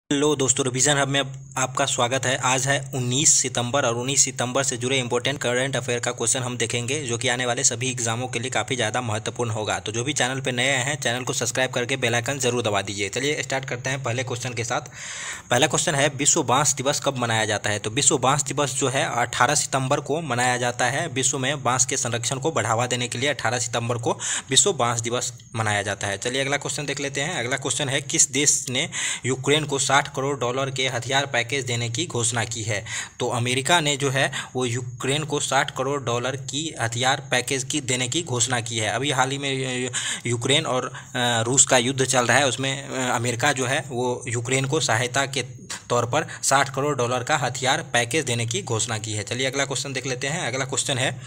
Hello दोस्तों, revision hub में आपका स्वागत है। आज है 19 सितंबर और 19 सितंबर से जुड़े इंपॉर्टेंट करंट अफेयर का क्वेश्चन हम देखेंगे, जो कि आने वाले सभी एग्जामों के लिए काफ़ी ज़्यादा महत्वपूर्ण होगा। तो जो भी चैनल पे नए हैं, चैनल को सब्सक्राइब करके बेल आइकन जरूर दबा दीजिए। चलिए स्टार्ट करते हैं पहले क्वेश्चन के साथ। पहला क्वेश्चन है, विश्व बांस दिवस कब मनाया जाता है? तो विश्व बांस दिवस जो है 18 सितंबर को मनाया जाता है। विश्व में बांस के संरक्षण को बढ़ावा देने के लिए 18 सितंबर को विश्व बांस दिवस मनाया जाता है। चलिए अगला क्वेश्चन देख लेते हैं। अगला क्वेश्चन है, किस देश ने यूक्रेन को 60 करोड़ डॉलर के हथियार पैकेज देने की घोषणा की है? तो अमेरिका ने जो है वो यूक्रेन को 60 करोड़ डॉलर की हथियार पैकेज की देने की घोषणा की है। अभी हाल ही में यूक्रेन और रूस का युद्ध चल रहा है, उसमें अमेरिका जो है वो यूक्रेन को सहायता के तौर पर 60 करोड़ डॉलर का हथियार पैकेज देने की घोषणा की है। चलिए अगला क्वेश्चन देख लेते हैं। अगला क्वेश्चन है,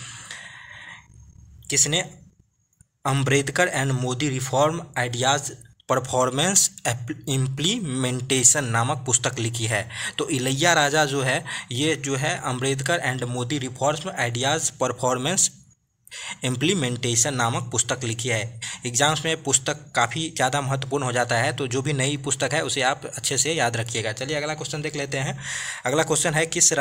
किसने Ambedkar and Modi reform ideas performance implementation नामक पुस्तक लिखी है? तो इलैया राजा जो है ये जो है Ambedkar and Modi reform ideas performance implementation नामक पुस्तक लिखी है। एग्जाम्स में पुस्तक काफ़ी ज़्यादा महत्वपूर्ण हो जाता है, तो जो भी नई पुस्तक है उसे आप अच्छे से याद रखिएगा। चलिए अगला क्वेश्चन देख लेते हैं। अगला क्वेश्चन है, किस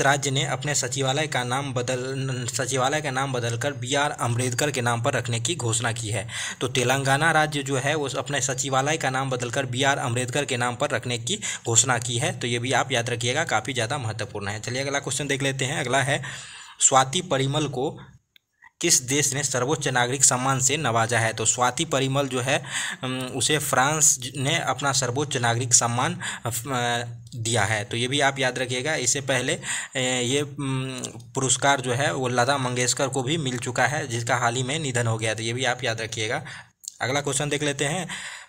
राज्य ने अपने सचिवालय का नाम बदलकर BR अम्बेडकर के नाम पर रखने की घोषणा की है? तो तेलंगाना राज्य जो है वो अपने सचिवालय का नाम बदलकर BR अम्बेडकर के नाम पर रखने की घोषणा की है। तो ये भी आप याद रखिएगा, काफ़ी ज़्यादा महत्वपूर्ण है। चलिए अगला क्वेश्चन देख लेते हैं। अगला है, स्वाति परिमल को किस देश ने सर्वोच्च नागरिक सम्मान से नवाजा है? तो स्वाति परिमल जो है उसे फ्रांस ने अपना सर्वोच्च नागरिक सम्मान दिया है। तो ये भी आप याद रखिएगा। इससे पहले ये पुरस्कार जो है वो लता मंगेशकर को भी मिल चुका है, जिसका हाल ही में निधन हो गया। तो ये भी आप याद रखिएगा। अगला क्वेश्चन देख लेते हैं।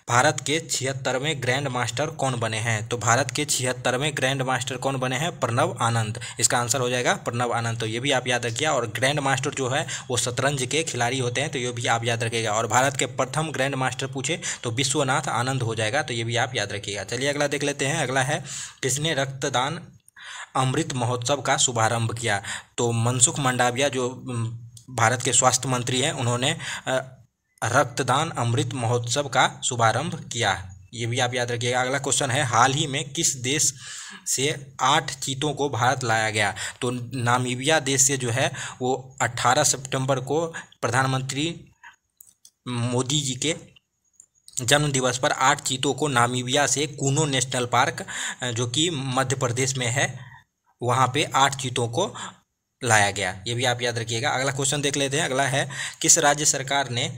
भारत के 76वें ग्रैंड मास्टर कौन बने हैं? तो भारत के 76वें ग्रैंड मास्टर कौन बने हैं? प्रणव आनंद। इसका आंसर हो जाएगा प्रणव आनंद। तो ये भी आप याद रखिए। और ग्रैंड मास्टर जो है वो शतरंज के खिलाड़ी होते हैं, तो ये भी आप याद रखिएगा। और भारत के प्रथम ग्रैंड मास्टर पूछे तो विश्वनाथ आनंद हो जाएगा। तो ये भी आप याद रखिएगा। चलिए अगला देख लेते हैं। अगला है, किसने रक्तदान अमृत महोत्सव का शुभारंभ किया? तो मनसुख मंडाविया जो भारत के स्वास्थ्य मंत्री हैं, उन्होंने रक्तदान अमृत महोत्सव का शुभारंभ किया। ये भी आप याद रखिएगा। अगला क्वेश्चन है, हाल ही में किस देश से 8 चीतों को भारत लाया गया? तो नामीबिया देश से जो है वो 18 सितंबर को प्रधानमंत्री मोदी जी के जन्म दिवस पर 8 चीतों को नामीबिया से कूनो नेशनल पार्क, जो कि मध्य प्रदेश में है, वहाँ पे 8 चीतों को लाया गया। ये भी आप याद रखिएगा। अगला क्वेश्चन देख लेते हैं। अगला है, किस राज्य सरकार ने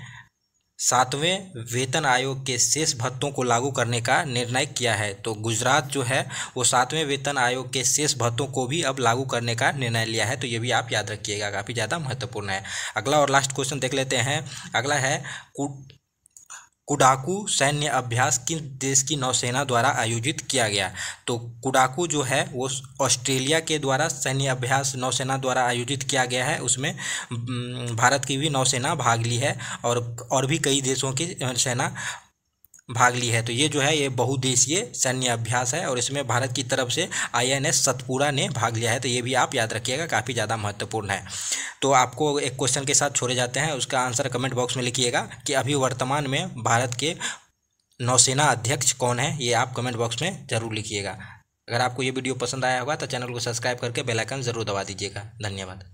7वें वेतन आयोग के शेष भत्तों को लागू करने का निर्णय किया है? तो गुजरात जो है वो 7वें वेतन आयोग के शेष भत्तों को भी अब लागू करने का निर्णय लिया है। तो ये भी आप याद रखिएगा, काफ़ी ज़्यादा महत्वपूर्ण है। अगला और लास्ट क्वेश्चन देख लेते हैं। अगला है, कुडाकू सैन्य अभ्यास किस देश की नौसेना द्वारा आयोजित किया गया? तो कुडाकू जो है वो ऑस्ट्रेलिया के द्वारा सैन्य अभ्यास नौसेना द्वारा आयोजित किया गया है। उसमें भारत की भी नौसेना भाग ली है और भी कई देशों की सेना भाग ली है। तो ये जो है ये बहुदेशीय सैन्य अभ्यास है और इसमें भारत की तरफ से INS सतपुड़ा ने भाग लिया है। तो ये भी आप याद रखिएगा, काफ़ी ज़्यादा महत्वपूर्ण है। तो आपको एक क्वेश्चन के साथ छोड़े जाते हैं, उसका आंसर कमेंट बॉक्स में लिखिएगा कि अभी वर्तमान में भारत के नौसेना अध्यक्ष कौन है, ये आप कमेंट बॉक्स में ज़रूर लिखिएगा। अगर आपको ये वीडियो पसंद आया होगा तो चैनल को सब्सक्राइब करके बेल आइकन ज़रूर दबा दीजिएगा। धन्यवाद।